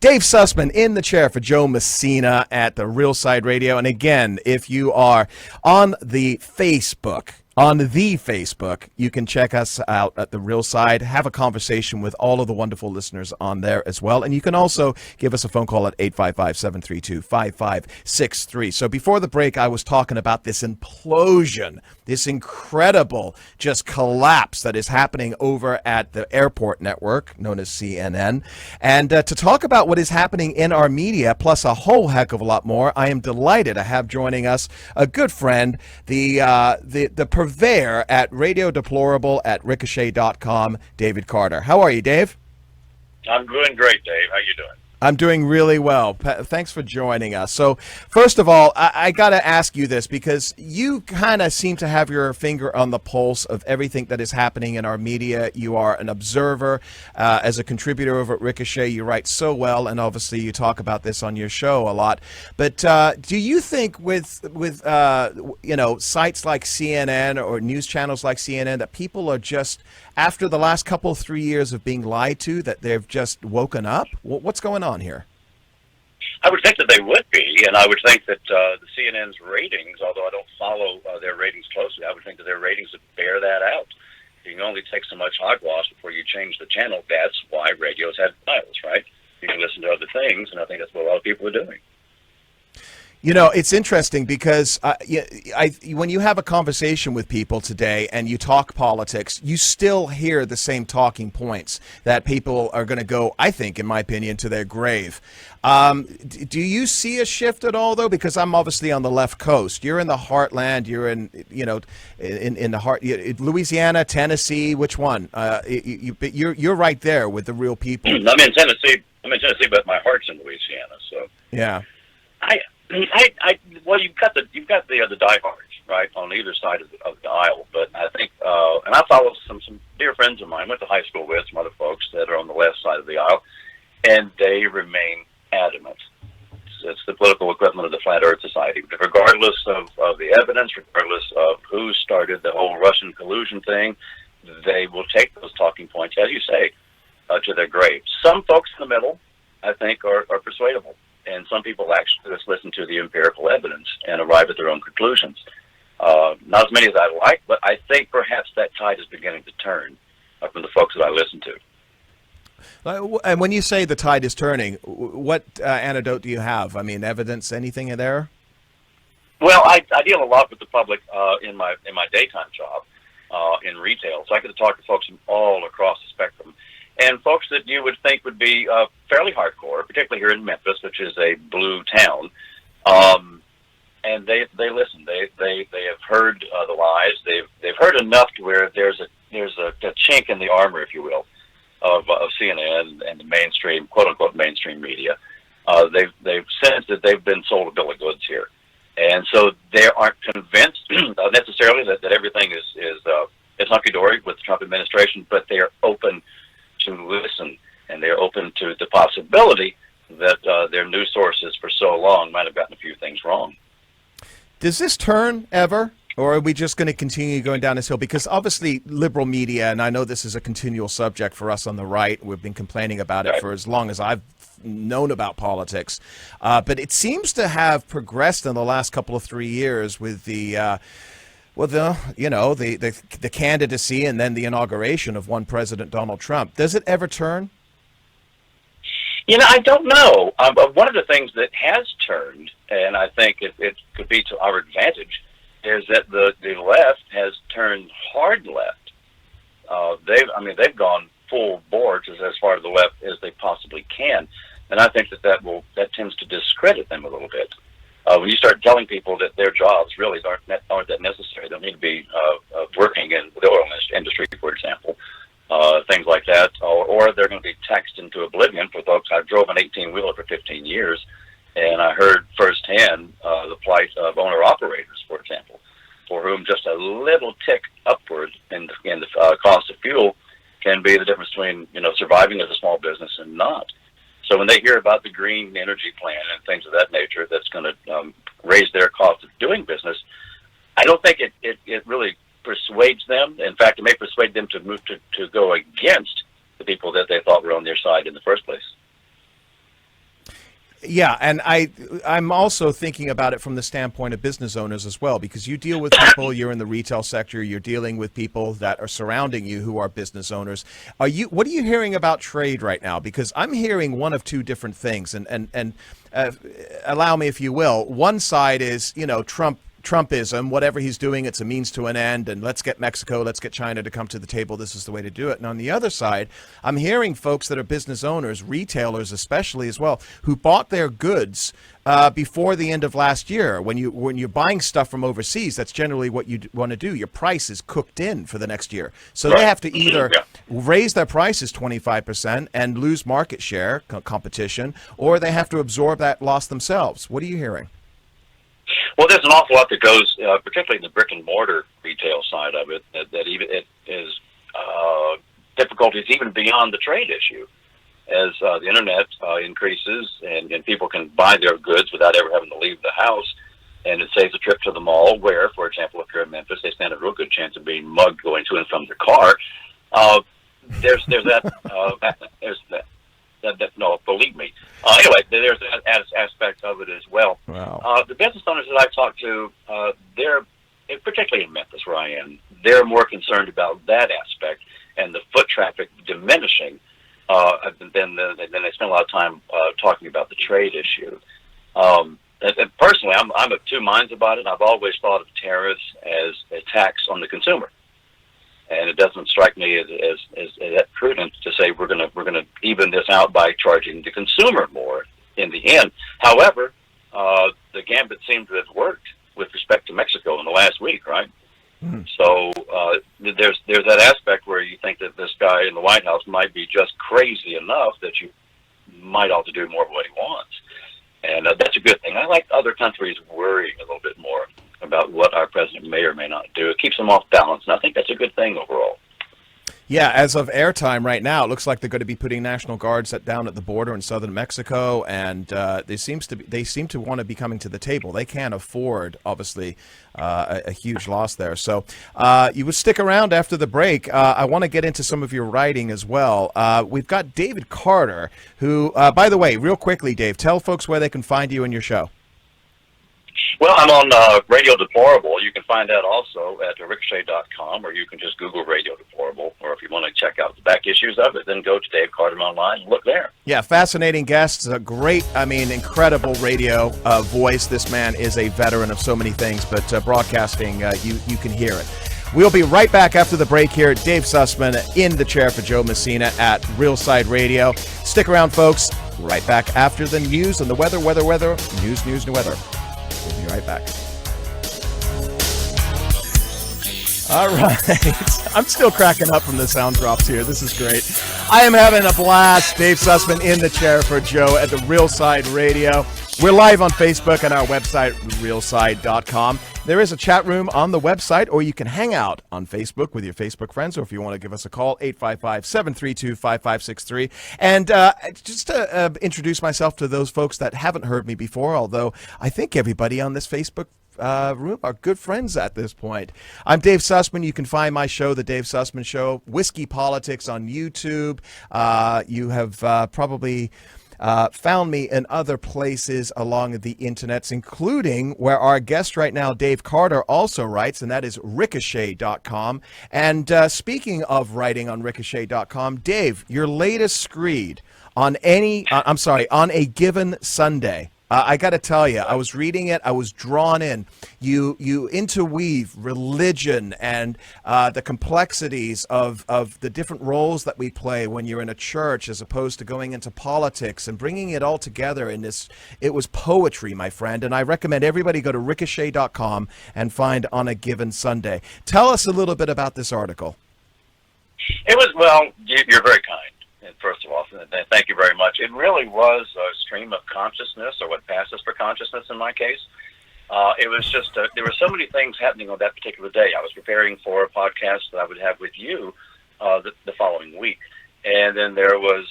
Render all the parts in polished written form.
Dave Sussman in the chair for Joe Messina at the Real Side Radio. And again, if you are on the Facebook, you can check us out at The Real Side, have a conversation with all of the wonderful listeners on there as well. And you can also give us a phone call at 855-732-5563. So before the break, I was talking about this implosion, this incredible just collapse that is happening over at the airport network known as CNN. And to talk about what is happening in our media, plus a whole heck of a lot more, I am delighted to have joining us a good friend, the purveyor at Radio Deplorable at Ricochet.com, David Carter. How are you, Dave? I'm doing great, Dave. How you doing? I'm doing really well. Thanks for joining us. So, first of all, I got to ask you this because you kind of seem to have your finger on the pulse of everything that is happening in our media. You are an observer. As a contributor over at Ricochet, you write so well, and obviously you talk about this on your show a lot. But do you think with sites like CNN or news channels like CNN that people are just, after the last couple, 3 years of being lied to, that they've just woken up? What's going on here? I would think that they would be, and I would think that the CNN's ratings, although I don't follow their ratings closely, I would think that their ratings would bear that out. You can only take so much hogwash before you change the channel. That's why radios have dials, right? You can listen to other things, and I think that's what a lot of people are doing. You know, it's interesting because when you have a conversation with people today and you talk politics, you still hear the same talking points that people are going to go, I think, in my opinion, to their grave. Do you see a shift at all, though? Because I'm obviously on the left coast. You're in the heartland. You're in the heart, Louisiana, Tennessee. Which one? You're right there with the real people. I'm in Tennessee. But my heart's in Louisiana. So yeah. Well, you've got the diehards, right, on either side of the aisle. But I think, and I follow some dear friends of mine, went to high school with some other folks that are on the left side of the aisle, and they remain adamant. It's the political equivalent of the Flat Earth Society. Regardless of the evidence, regardless of who started the whole Russian collusion thing, they will take those talking points, as you say, to their grave. Some folks in the middle, I think, are persuadable. And some people actually just listen to the empirical evidence and arrive at their own conclusions. Not as many as I like, but I think perhaps that tide is beginning to turn from the folks that I listen to. And when you say the tide is turning, what antidote do you have? I mean, evidence, anything in there? Well, I deal a lot with the public in my daytime job in retail, so I get to talk to folks from all across the spectrum. And folks that you would think would be fairly hardcore, particularly here in Memphis, which is a blue town, and they listen. They have heard the lies. They've heard enough to where there's a chink in the armor, if you will, of CNN and the mainstream, quote unquote mainstream media. They've sensed that they've been sold a bill of goods here, and so they aren't convinced necessarily that everything is hunky dory with the Trump administration, but they are open to listen, and they're open to the possibility that their news sources for so long might have gotten a few things wrong. Does this turn ever, or are we just going to continue going down this hill? Because obviously liberal media, and I know this is a continual subject for us on the right, we've been complaining about it for as long as I've known about politics, but it seems to have progressed in the last couple of 3 years with the candidacy and then the inauguration of one President Donald Trump. Does it ever turn? I don't know. One of the things that has turned, and I think it could be to our advantage, is that the left has turned hard left. They've gone full bore as far to the left as they possibly can, and I think that tends to discredit them a little bit. When you start telling people that their jobs really aren't that necessary, they don't need to be working in the oil industry, for example, things like that, or they're going to be taxed into oblivion. For folks, I drove an 18-wheeler for 15 years, and I heard firsthand the plight of owner-operators, for example, for whom just a little tick upward in the cost of fuel can be the difference between surviving as a small business and not. So when they hear about the green energy plan and things of that nature that's going to raise their cost of doing business, I don't think it really persuades them. In fact, it may persuade them to move to go against the people that they thought were on their side in the first place. Yeah, and I'm also thinking about it from the standpoint of business owners as well, because you deal with people, you're in the retail sector, you're dealing with people that are surrounding you who are business owners. What are you hearing about trade right now? Because I'm hearing one of two different things, and allow me, if you will. One side is, Trumpism, whatever he's doing, it's a means to an end, and let's get Mexico, let's get China to come to the table. This is the way to do it. And on the other side, I'm hearing folks that are business owners, retailers especially as well, who bought their goods before the end of last year. When you're buying stuff from overseas, that's generally what you want to do. Your price is cooked in for the next year, so they have to either raise their prices 25% and lose market share competition, or they have to absorb that loss themselves. What are you hearing? Well, there's an awful lot that goes, particularly in the brick and mortar retail side of it, that even it is difficulties even beyond the trade issue. As the internet increases and people can buy their goods without ever having to leave the house, and it saves a trip to the mall where, for example, if you're in Memphis, they stand a real good chance of being mugged going to and from their car. There's that. No, believe me. Anyway, there's that aspect of it as well. Wow. The business owners that I've talked to, they're, particularly in Memphis where I am, they're more concerned about that aspect and the foot traffic diminishing than they spend a lot of time talking about the trade issue. And personally, I'm of two minds about it. I've always thought of tariffs as a tax on the consumer. And it doesn't strike me as that prudent to say we're gonna even this out by charging the consumer more in the end. However, the gambit seemed to have worked with respect to Mexico in the last week, right? Mm-hmm. So there's that aspect where you think that this guy in the White House might be just crazy enough that you might ought to do more of what he wants, and that's a good thing. I like other countries worrying a little bit more about what our president may or may not do. It keeps them off balance, and I think that's a good thing overall. Yeah, as of airtime right now, it looks like they're going to be putting National Guards down at the border in southern Mexico, and they seem to want to be coming to the table. They can't afford, obviously, a huge loss there. So you would stick around after the break. I want to get into some of your writing as well. We've got David Carter, who, by the way, real quickly, Dave, tell folks where they can find you and your show. Well, I'm on Radio Deplorable. You can find that also at Ricochet.com, or you can just Google Radio Deplorable. Or if you want to check out the back issues of it, then go to Dave Carter Online and look there. Yeah, fascinating guests. A great, incredible radio voice. This man is a veteran of so many things, but broadcasting, you can hear it. We'll be right back after the break here. Dave Sussman in the chair for Joe Messina at Real Side Radio. Stick around, folks. Right back after the news and the weather. News, and weather. We'll be right back. All right. I'm still cracking up from the sound drops here. This is great. I am having a blast. Dave Sussman in the chair for Joe at the Real Side Radio. We're live on Facebook and our website, realside.com. There is a chat room on the website, or you can hang out on Facebook with your Facebook friends, or if you want to give us a call, 855-732-5563. And just to introduce myself to those folks that haven't heard me before, although I think everybody on this Facebook room are good friends at this point. I'm Dave Sussman. You can find my show, The Dave Sussman Show, Whiskey Politics on YouTube. You have probably found me in other places along the internets, including where our guest right now, Dave Carter, also writes, and that is Ricochet.com. And speaking of writing on Ricochet.com, Dave, your latest screed on on a given Sunday. I got to tell you, I was reading it. I was drawn in. You interweave religion and the complexities of the different roles that we play when you're in a church, as opposed to going into politics, and bringing it all together in this. It was poetry, my friend, and I recommend everybody go to Ricochet.com and find On a Given Sunday. Tell us a little bit about this article. It was, well, you're very kind. First of all, thank you very much. It really was a stream of consciousness, or what passes for consciousness in my case. It was just, there were so many things happening on that particular day. I was preparing for a podcast that I would have with you the following week. And then there was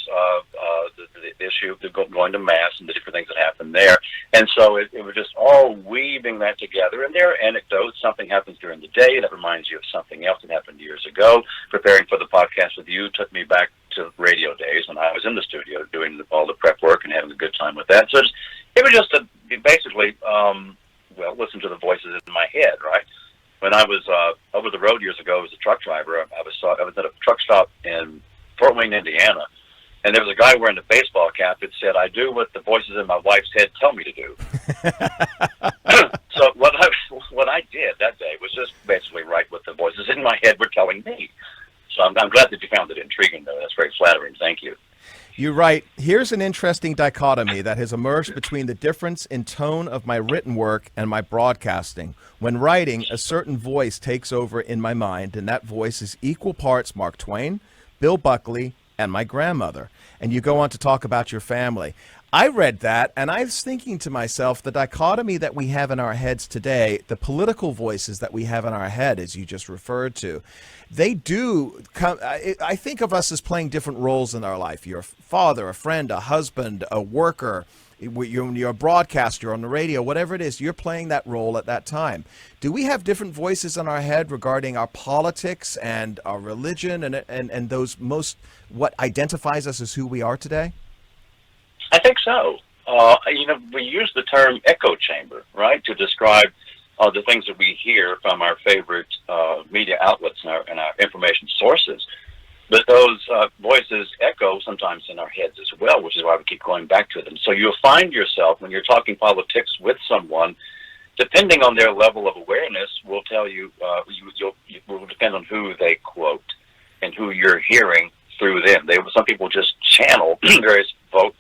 the issue of going to Mass and the different things that happened there. And so it was just all weaving that together. And there are anecdotes. Something happens during the day that reminds you of something else that happened years ago. Preparing for the podcast with you took me back to radio days when I was in the studio doing all the prep work and having a good time time with that. So it was just basically, listen to the voices in my head, right? When I was over the road years ago as a truck driver, I was at a truck stop in Fort Wayne, Indiana, and there was a guy wearing a baseball cap that said, "I do what the voices in my wife's head tell me to do." So what I did that day was just basically write what the voices in my head were telling me. So I'm glad that you found it intriguing, though. That's very flattering. Thank you. You write, here's an interesting dichotomy that has emerged between the difference in tone of my written work and my broadcasting. When writing, a certain voice takes over in my mind, and that voice is equal parts Mark Twain, Bill Buckley, and my grandmother. And you go on to talk about your family. I read that, and I was thinking to myself, the dichotomy that we have in our heads today, the political voices that we have in our head, as you just referred to, they do come. I think of us as playing different roles in our life. You're a father, a friend, a husband, a worker. You're a broadcaster on the radio, whatever it is, you're playing that role at that time. Do we have different voices in our head regarding our politics and our religion and those what identifies us as who we are today? I think so. We use the term echo chamber, right, to describe the things that we hear from our favorite media outlets and our information sources. But those voices echo sometimes in our heads as well, which is why we keep going back to them. So you'll find yourself, when you're talking politics with someone, depending on their level of awareness, will tell you, it will depend on who they quote and who you're hearing through them. Some people just channel various folks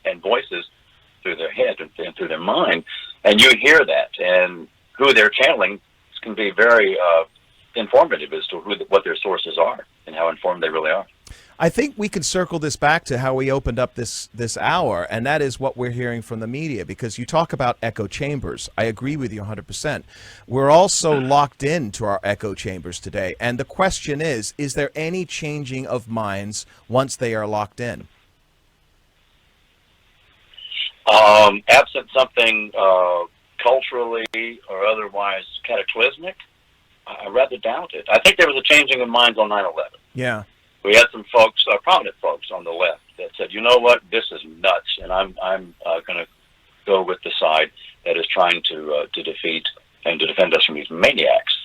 and voices through their head and through their mind, and you hear that. And who they're channeling can be very informative as to what their sources are and how informed they really are. I think we could circle this back to how we opened up this hour, and that is what we're hearing from the media, because you talk about echo chambers. I agree with you 100%. We're also locked into our echo chambers today, and the question is there any changing of minds once they are locked in? Absent something culturally or otherwise cataclysmic, I rather doubt it. I think there was a changing of minds on 9/11. Yeah. We had some folks, prominent folks on the left, that said, "You know what? This is nuts, and I'm going to go with the side that is trying to defeat and to defend us from these maniacs."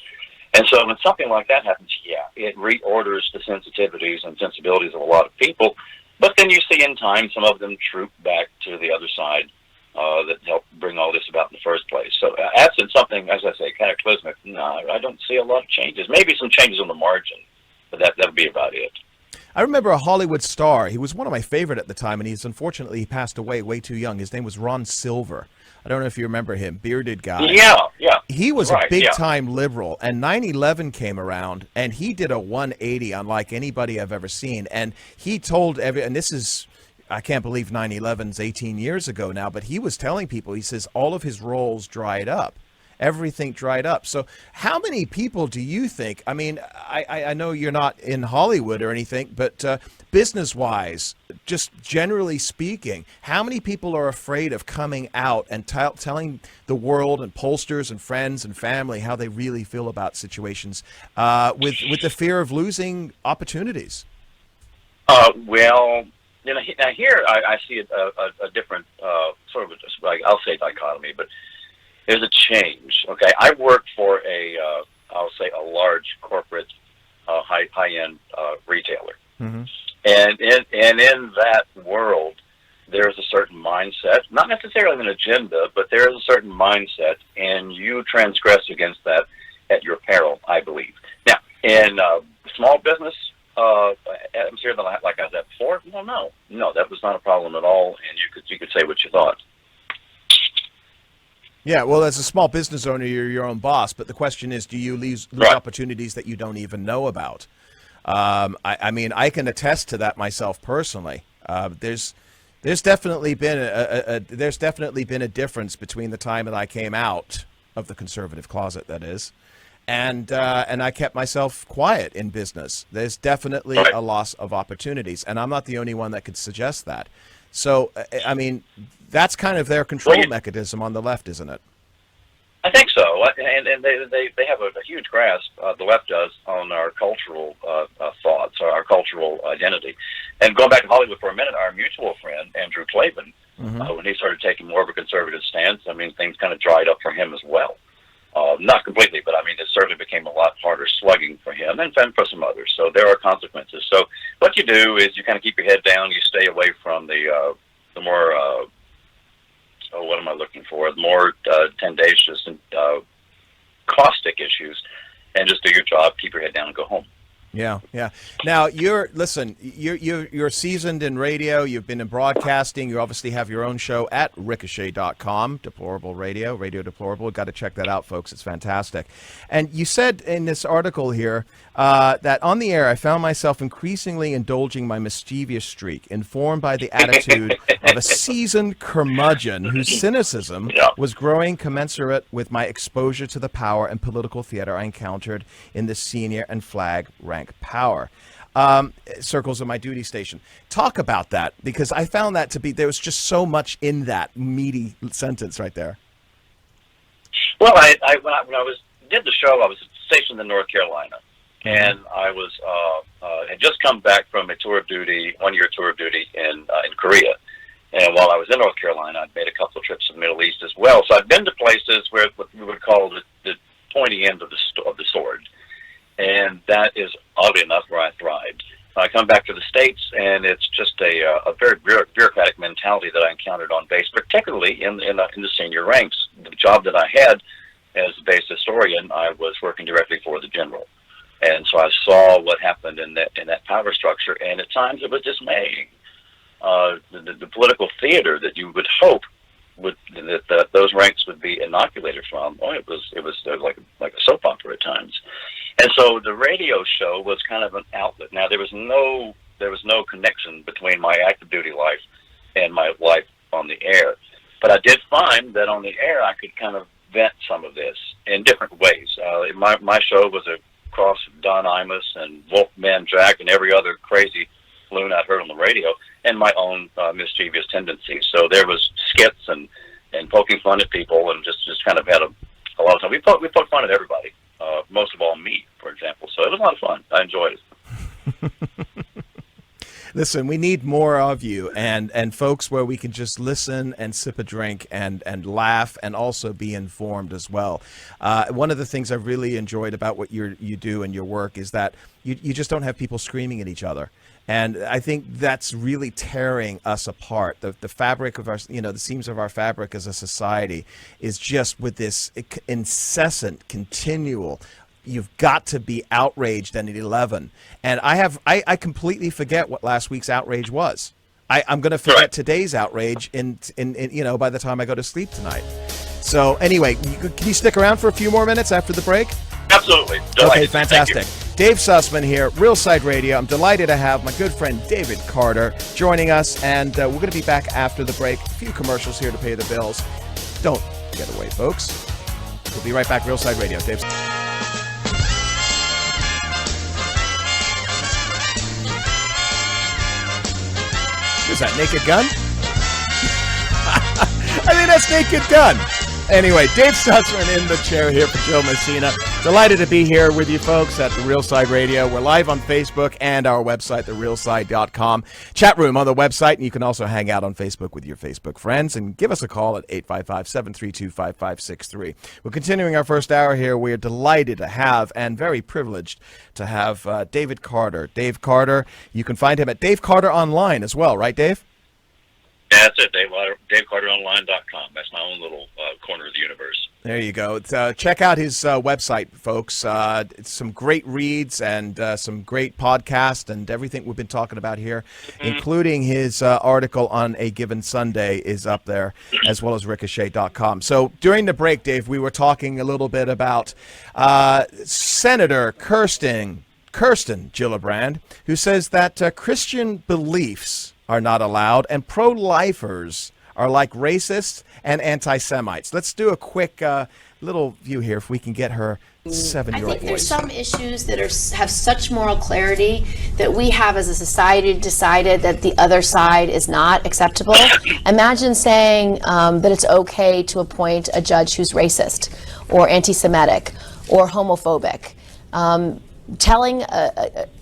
And so, when something like that happens, it reorders the sensitivities and sensibilities of a lot of people. But then you see in time some of them troop back to the other side that helped bring all this about in the first place. So, absent something, as I say, cataclysmic, no, I don't see a lot of changes. Maybe some changes on the margin, but that would be about it. I remember a Hollywood star. He was one of my favorite at the time, and unfortunately he passed away way too young. His name was Ron Silver. I don't know if you remember him, bearded guy. Yeah. He was a big-time liberal, and 9/11 came around, and he did a 180 unlike anybody I've ever seen. And he told and this is, I can't believe 9/11's 18 years ago now, but he was telling people, he says all of his roles dried up. Everything dried up. So how many people do you think, I mean, I know you're not in Hollywood or anything, but business-wise, just generally speaking, how many people are afraid of coming out and telling the world and pollsters and friends and family how they really feel about situations with the fear of losing opportunities? Now here I see a different sort of, I'll say dichotomy, but there's a change. Okay, I work for I'll say a large corporate, high-end retailer, Mm-hmm. and in that world, there's a certain mindset, not necessarily an agenda, but there is a certain mindset, and you transgress against that at your peril, I believe. Now, in small business atmosphere, like I said before, well, no, that was not a problem at all, and you could say what you thought. Yeah, well, as a small business owner, you're your own boss. But the question is, do you lose opportunities that you don't even know about? I mean, I can attest to that myself personally. There's definitely been a difference between the time that I came out of the conservative closet, that is, and I kept myself quiet in business. There's definitely a loss of opportunities, and I'm not the only one that could suggest that. So, I mean, that's kind of their control mechanism on the left, isn't it? I think so, and they have a huge grasp. The left does on our cultural thoughts, our cultural identity. And going back to Hollywood for a minute, our mutual friend Andrew Klavan, when he started taking more of a conservative stance, I mean, things kind of dried up for him as well. Not completely, but I mean, it certainly became a lot harder slugging for him and for some others. So there are consequences. So what you do is you kind of keep your head down. You stay away from the more what am I looking for? The more tendacious and caustic issues, and just do your job, keep your head down, and go home. Yeah, yeah. Now you're seasoned in radio. You've been in broadcasting. You obviously have your own show at Ricochet.com, Deplorable Radio, Radio Deplorable. Got to check that out, folks. It's fantastic. And you said in this article here that on the air, I found myself increasingly indulging my mischievous streak, informed by the attitude of a seasoned curmudgeon whose cynicism was growing commensurate with my exposure to the power and political theater I encountered in the senior and flag rank power. Circles of my duty station. Talk about that, because I found that to be, there was just so much in that meaty sentence right there. Well, when I did the show, I was stationed in North Carolina, and I was had just come back from a 1-year tour of duty in Korea. And while I was in North Carolina, I'd made a couple of trips to the Middle East as well. So I've been to places where what we would call the pointy end of the sword. And that is, oddly enough, where I thrived. I come back to the States, and it's just a very bureaucratic mentality that I encountered on base, particularly in the senior ranks. The job that I had as a base historian, I was working directly for the general. And so I saw what happened in that power structure, and at times it was dismaying. The political theater that you would hope that those ranks would be inoculated from. It was like a soap opera at times. And so the radio show was kind of an outlet. Now there was no connection between my active duty life and my life on the air. But I did find that on the air I could kind of vent some of this in different ways. My show was a cross of Don Imus and Wolfman Jack and every other crazy loon I'd heard on the radio, and my own mischievous tendencies. So there was skits and poking fun at people, and just kind of had a lot of time. We poked fun at everybody, most of all me, for example. So it was a lot of fun. I enjoyed it. Listen, we need more of you, and folks where we can just listen and sip a drink and laugh and also be informed as well. One of the things I've really enjoyed about what you do and your work is that you just don't have people screaming at each other. And I think that's really tearing us apart. The fabric of our, the seams of our fabric as a society is just with this incessant, continual, you've got to be outraged and at 11. And I completely forget what last week's outrage was. I'm going to forget today's outrage in by the time I go to sleep tonight. So anyway, can you stick around for a few more minutes after the break? Absolutely. Okay, fantastic. Dave Sussman here, Real Side Radio. I'm delighted to have my good friend David Carter joining us, and we're going to be back after the break. A few commercials here to pay the bills. Don't get away, folks. We'll be right back, Real Side Radio. Dave. Is that Naked Gun? I think that's Naked Gun. Anyway, Dave Sussman in the chair here for Joe Messina. Delighted to be here with you folks at The Real Side Radio. We're live on Facebook and our website, therealside.com. Chat room on the website, and you can also hang out on Facebook with your Facebook friends. And give us a call at 855-732-5563. We're continuing our first hour here. We're delighted to have and very privileged to have David Carter. Dave Carter, you can find him at Dave Carter Online as well, right, Dave? Yeah, that's it, DaveCarterOnline.com. That's my own little corner of the universe. There you go. Check out his website, folks. It's some great reads and some great podcasts and everything we've been talking about here, including his article on A Given Sunday is up there, as well as Ricochet.com. So during the break, Dave, we were talking a little bit about Senator Kirsten Gillibrand, who says that Christian beliefs are not allowed, and pro-lifers are like racists and anti-Semites. Let's do a quick little view here if we can get her I 7-year-old think there's voice. some issues that have such moral clarity that we have as a society decided that the other side is not acceptable. Imagine saying that it's okay to appoint a judge who's racist or anti-Semitic or homophobic.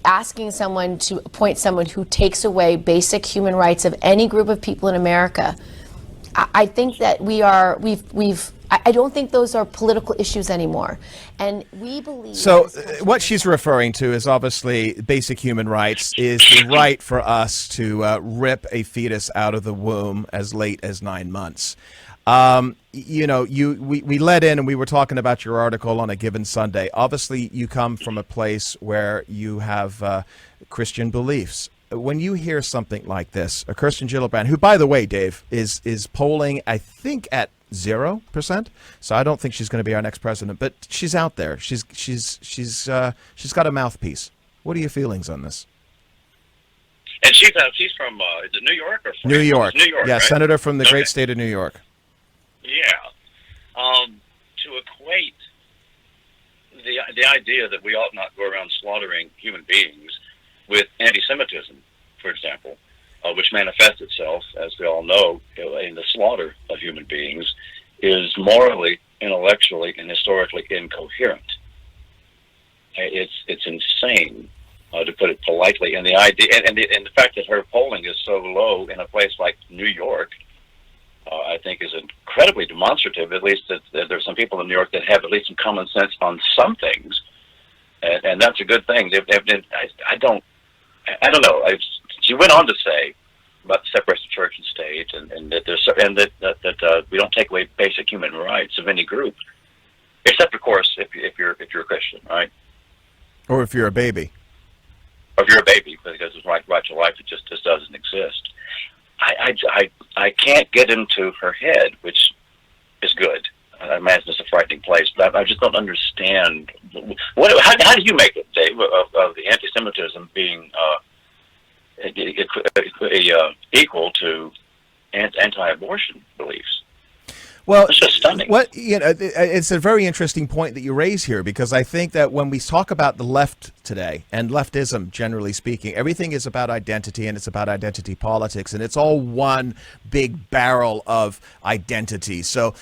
Asking someone to appoint someone who takes away basic human rights of any group of people in America. I think that I don't think those are political issues anymore. And we believe... So what she's referring to is obviously basic human rights is the right for us to rip a fetus out of the womb as late as 9 months. We led in and we were talking about your article on A Given Sunday. Obviously, you come from a place where you have Christian beliefs. When you hear something like this, a Kirsten Gillibrand, who, by the way, Dave, is polling, I think, at 0%. So I don't think she's going to be our next president, but she's out there. She's got a mouthpiece. What are your feelings on this? And she's from is it New York or New York? New York, yeah, right? Senator from the great state of New York. Yeah. To equate the idea that we ought not go around slaughtering human beings with anti-Semitism, for example, which manifests itself, as we all know, in the slaughter of human beings, is morally, intellectually, and historically incoherent. It's insane, to put it politely. And the idea, and the fact that her polling is so low in a place like New York, I think is incredibly demonstrative. At least that there's some people in New York that have at least some common sense on some things, and that's a good thing. I don't know. She went on to say about the separation of church and state, and that we don't take away basic human rights of any group, except of course if you're a Christian, right? Or if you're a baby. Or if you're a baby, because it's right to life, it just doesn't exist. I can't get into her head, which is good. I imagine it's a frightening place, but I just don't understand. How do you make it, Dave, of the anti-Semitism being equal to anti-abortion beliefs? Well, it's just stunning. It's a very interesting point that you raise here, because I think that when we talk about the left today, and leftism generally speaking, everything is about identity, and it's about identity politics, and it's all one big barrel of identity. So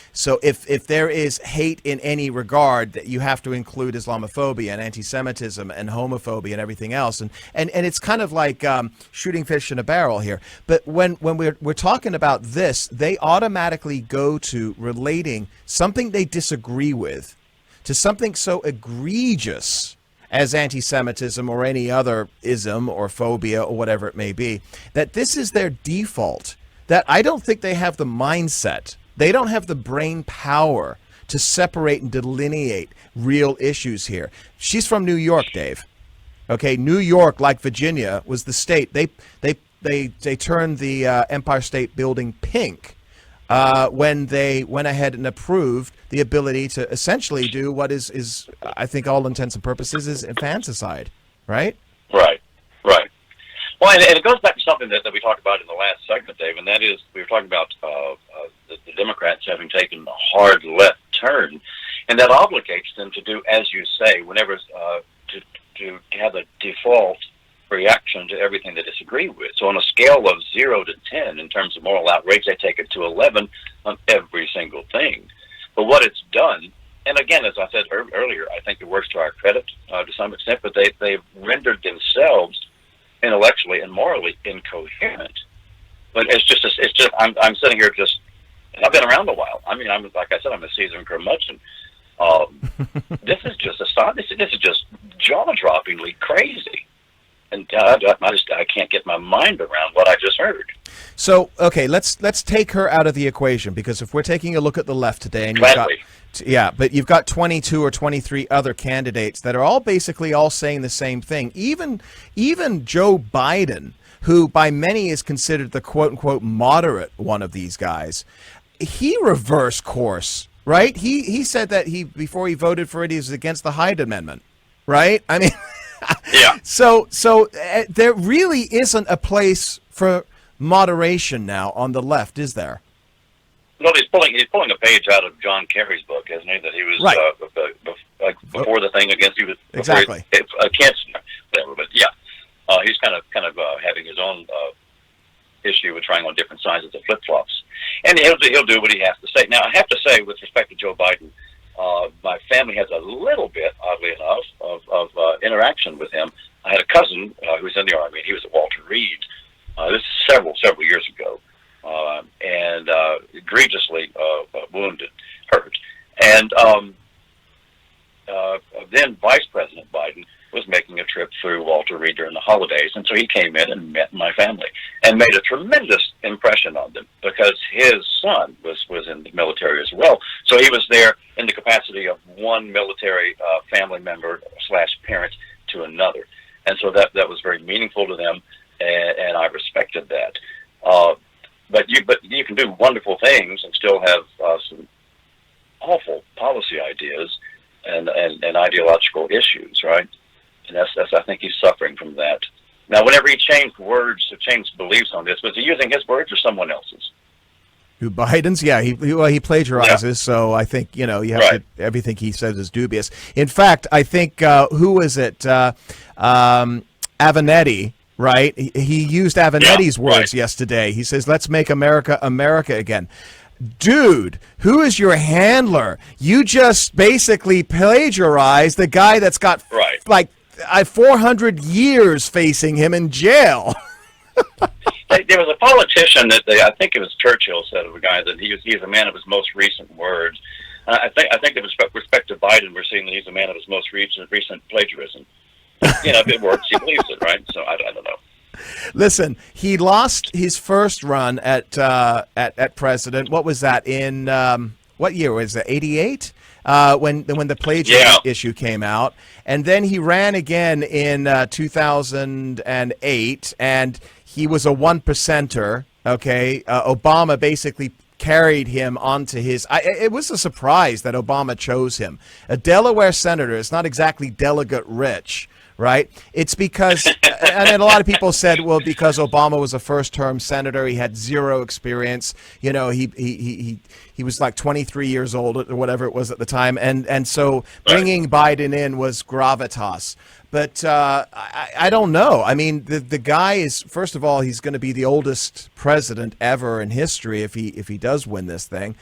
if there is hate in any regard, that you have to include Islamophobia and anti-Semitism and homophobia and everything else, and it's kind of like shooting fish in a barrel here. But when we're talking about this, they automatically go to relating something they disagree with to something so egregious as anti-Semitism or any other ism or phobia or whatever it may be, that this is their default, that I don't think they have the mindset, they don't have the brain power to separate and delineate real issues here. She's from New York, Dave. Okay, New York, like Virginia, was the state. They turned the Empire State Building pink when they went ahead and approved the ability to essentially do what is I think, all intents and purposes, is infanticide, right? Right. Well, and it goes back to something that we talked about in the last segment, Dave, and that is we were talking about the Democrats having taken a hard left turn, and that obligates them to do, as you say, whenever to have a default reaction to everything they disagree with. So on a scale of 0 to 10 in terms of moral outrage, they take it to 11 on every single thing. But what it's done, and again, as I said earlier, I think it works to our credit to some extent, but they've rendered themselves intellectually and morally incoherent. But it's just I'm sitting here and I've been around a while. I mean, like I said, I'm a seasoned curmudgeon. This is just astonishing. This is just jaw-droppingly crazy. And I can't get my mind around what I just heard. So, okay, let's take her out of the equation, because if we're taking a look at the left today, and you've got 22 or 23 other candidates that are all basically all saying the same thing. Even Joe Biden, who by many is considered the quote unquote moderate one of these guys, he reversed course, right? He said that before he voted for it, he was against the Hyde Amendment, right? I mean. Yeah. So there really isn't a place for moderation now on the left, is there? Well, he's pulling a page out of John Kerry's book, isn't he? That he was Right. Like before the thing against he was Exactly. against whatever. But yeah, he's kind of having his own issue with trying on different sizes of flip flops, and he'll do what he has to say. Now, I have to say, with respect to Joe Biden, my family has a little bit, oddly enough, of interaction with him. I had a cousin who was in the Army, and he was at Walter Reed. This is several years ago, and egregiously wounded, hurt. And then Vice President Biden was making a trip through Walter Reed during the holidays, and so he came in and met my family and made a tremendous impression on them because his son was in the military as well. So he was there in the capacity of one military family member / parent to another, and so that was very meaningful to them, and I respected that. But you can do wonderful things and still have some awful policy ideas and ideological issues, right? And that's I think he's suffering from that. Now, whenever he changed words or changed beliefs on this, was he using his words or someone else's? Who, Biden's? Yeah, he plagiarizes. Yeah. So I think you have right. Everything he says is dubious. In fact, I think who was it? Avenatti. Right? He used Avenatti's words yesterday. He says, "Let's make America America again." Dude, who is your handler? You just basically plagiarized the guy that's got like 400 years facing him in jail. There was a politician that I think it was Churchill said of a guy that he's a man of his most recent words. I think with respect to Biden, we're seeing that he's a man of his most recent plagiarism. If it works, he believes it, right? So I don't know. Listen, he lost his first run at president. What was that in what year was it? 88? When the plagiarism issue came out, and then he ran again in 2008, and he was a 1%er. Okay, Obama basically carried him onto his. It was a surprise that Obama chose him, a Delaware senator. It's not exactly delegate rich. Right? It's because, and then a lot of people said, well, because Obama was a first-term senator, he had zero experience. He was like 23 years old or whatever it was at the time, and so bringing Biden in was gravitas. But I don't know. I mean, the guy is, first of all, he's going to be the oldest president ever in history if he does win this thing.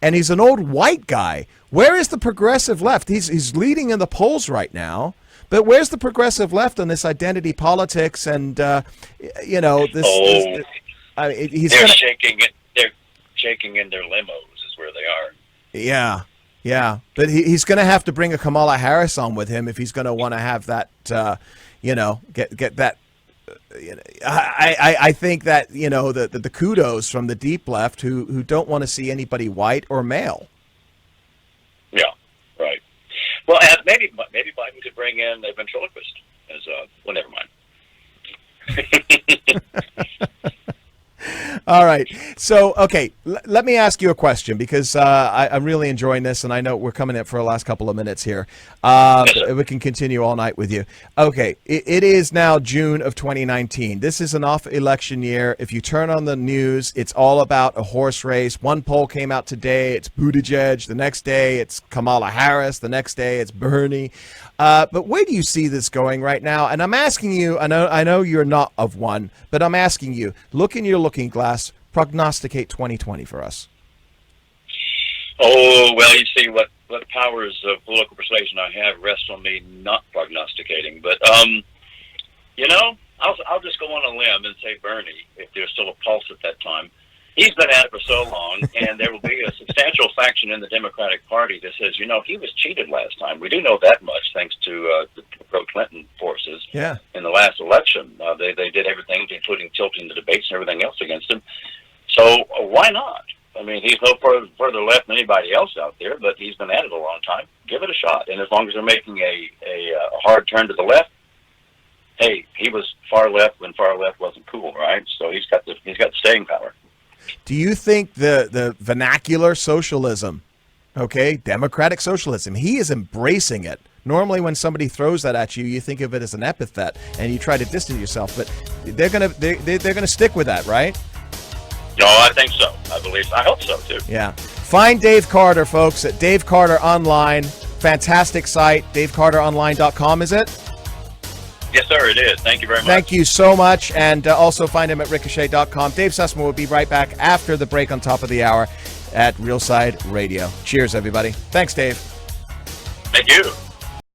And he's an old white guy. Where is the progressive left? He's leading in the polls right now. But where's the progressive left on this identity politics and this? They're shaking it. They're shaking in their limos is where they are. Yeah. But he's going to have to bring a Kamala Harris on with him if he's going to want to have that. Get that. I think that the kudos from the deep left who don't want to see anybody white or male. Yeah. Right. Well, and maybe Biden could bring in a ventriloquist as never mind. All right. So, okay, let me ask you a question because I'm really enjoying this, and I know we're coming in for the last couple of minutes here. We can continue all night with you. Okay, it is now June of 2019. This is an off-election year. If you turn on the news, it's all about a horse race. One poll came out today. It's Buttigieg. The next day, it's Kamala Harris. The next day, it's Bernie. But where do you see this going right now? And I'm asking you, I know you're not of one, but I'm asking you, look in your looking glass, prognosticate 2020 for us. Oh, well, you see what powers of political persuasion I have rest on me not prognosticating. But, I'll just go on a limb and say Bernie, if there's still a pulse at that time. He's been at it for so long, and there will be a substantial faction in the Democratic Party that says, he was cheated last time. We do know that much, thanks to the pro-Clinton forces in the last election. They did everything, including tilting the debates and everything else against him. So why not? I mean, he's no further left than anybody else out there, but he's been at it a long time. Give it a shot. And as long as they're making a hard turn to the left, hey, he was far left when far left wasn't cool, right? So he's got staying power. Do you think the vernacular socialism, democratic socialism, he is embracing it? Normally when somebody throws that at you, you think of it as an epithet and you try to distance yourself, but they're gonna stick with that, right? No, I think so. I hope so, too. Yeah. Find Dave Carter, folks, at Dave Carter Online. Fantastic site. DaveCarterOnline.com, is it? Yes, sir, it is. Thank you very much. Thank you so much. And also find him at Ricochet.com. Dave Sussman will be right back after the break on top of the hour at Real Side Radio. Cheers, everybody. Thanks, Dave. Thank you.